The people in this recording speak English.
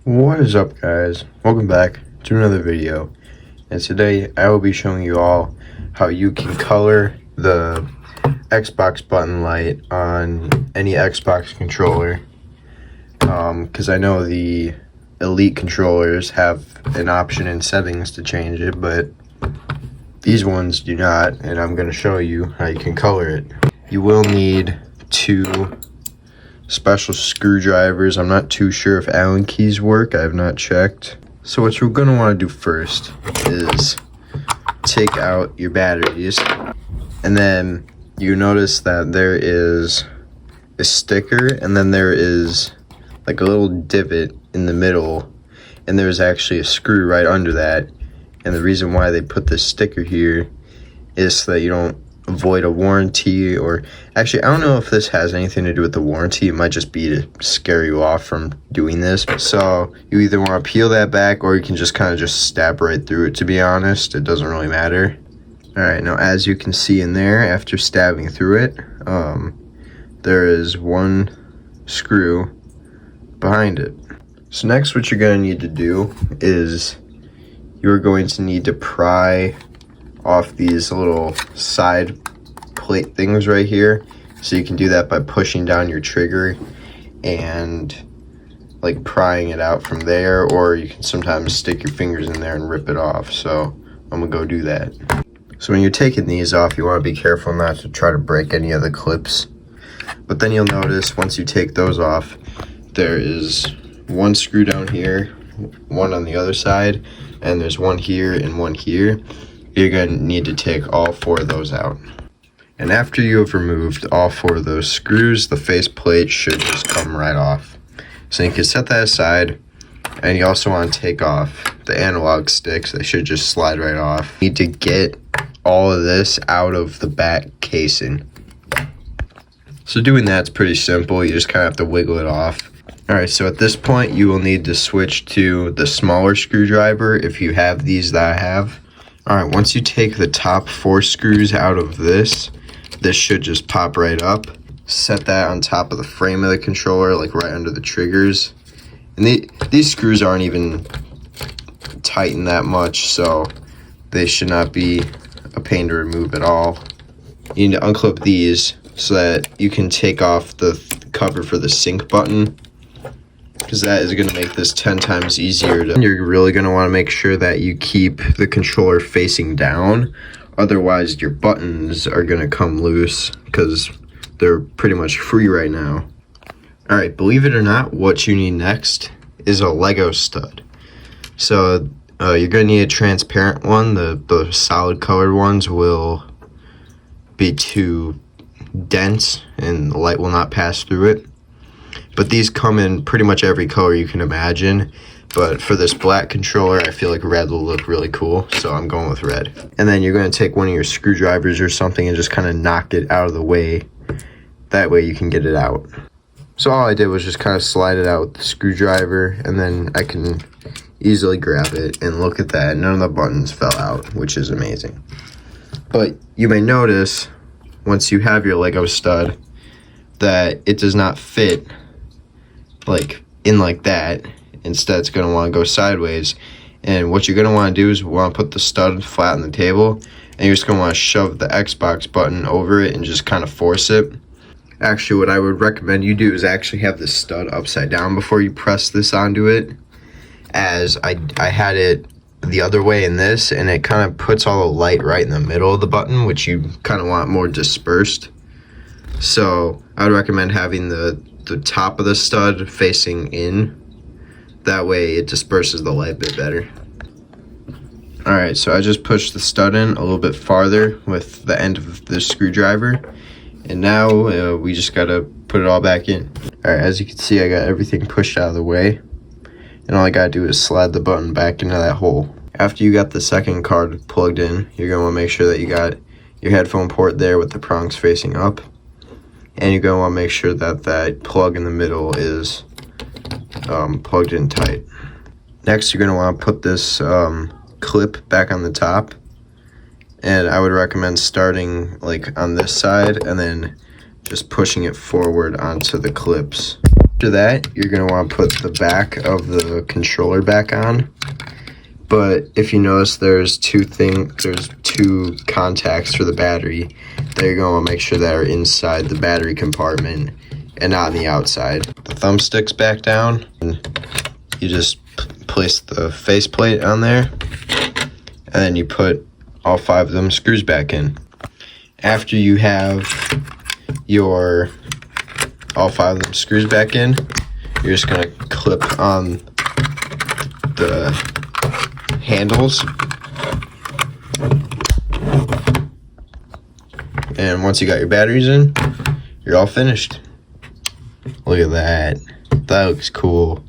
What is up, guys? Welcome back to another video, and today I will be showing you all how you can color the Xbox button light on any Xbox controller, because I know the Elite controllers have an option in settings to change it, but these ones do not, and I'm going to show you how you can color it. You will need two special screwdrivers. I'm not too sure if Allen keys work. I have not checked. So what you're going to want to do first is take out your batteries, and then you notice that there is a sticker, and then there is like a little divot in the middle, and there's actually a screw right under that. And the reason why they put this sticker here is so that you don't avoid a warranty, or actually I don't know if this has anything to do with the warranty. It might just be to scare you off from doing this. So you either want to peel that back, or you can just kind of just stab right through it. To be honest, it doesn't really matter. All right, now as you can see in there, after stabbing through it, there is one screw behind it. So next, what you're going to need to do is you're going to need to pry off these little side plate things right here. So you can do that by pushing down your trigger and like prying it out from there, or you can sometimes stick your fingers in there and rip it off. So I'm gonna go do that. So when you're taking these off, you want to be careful not to try to break any of the clips. But then you'll notice once you take those off, there is one screw down here, one on the other side, and there's one here and one here. You're going to need to take all four of those out. And after you have removed all four of those screws, the face plate should just come right off. So you can set that aside, and you also want to take off the analog sticks. They should just slide right off. You need to get all of this out of the back casing. So doing that's pretty simple. You just kind of have to wiggle it off. Alright, so at this point you will need to switch to the smaller screwdriver if you have these that I have. Alright, once you take the top four screws out of this should just pop right up. Set that on top of the frame of the controller, like right under the triggers. And these screws aren't even tightened that much, so they should not be a pain to remove at all. You need to unclip these so that you can take off the cover for the sync button, because that is going to make this 10 times easier. You're really going to want to make sure that you keep the controller facing down, otherwise your buttons are going to come loose because they're pretty much free right now. Alright, believe it or not, what you need next is a Lego stud. So you're going to need a transparent one. The solid colored ones will be too dense and the light will not pass through it. But these come in pretty much every color you can imagine. But for this black controller, I feel like red will look really cool, so I'm going with red. And then you're going to take one of your screwdrivers or something and just kind of knock it out of the way. That way you can get it out. So all I did was just kind of slide it out with the screwdriver, and then I can easily grab it, and look at that, none of the buttons fell out, which is amazing. But you may notice, once you have your Lego stud, that it does not fit like in like that. Instead, it's going to want to go sideways, and what you're going to want to do is want to put the stud flat on the table, and you're just going to want to shove the Xbox button over it and just kind of force it. Actually, what I would recommend you do is actually have the stud upside down before you press this onto it, as I had it the other way in this, and it kind of puts all the light right in the middle of the button, which you kind of want more dispersed. So I would recommend having the top of the stud facing in. That way it disperses the light a bit better. Alright, so I just pushed the stud in a little bit farther with the end of the screwdriver. And now we just gotta put it all back in. Alright, as you can see, I got everything pushed out of the way. And all I gotta do is slide the button back into that hole. After you got the second card plugged in, you're gonna wanna make sure that you got your headphone port there with the prongs facing up. And you're going to want to make sure that that plug in the middle is plugged in tight. Next, you're going to want to put this clip back on the top. And I would recommend starting like on this side and then just pushing it forward onto the clips. After that, you're going to want to put the back of the controller back on. But if you notice, there's two contacts for the battery that you're going to want to make sure that are inside the battery compartment and not on the outside. The thumbstick's back down, and you just place the faceplate on there, and then you put all 5 of them screws back in. After you have all 5 of them screws back in, you're just gonna clip on the handles, and once you got your batteries in, you're all finished. Look at that. That looks cool.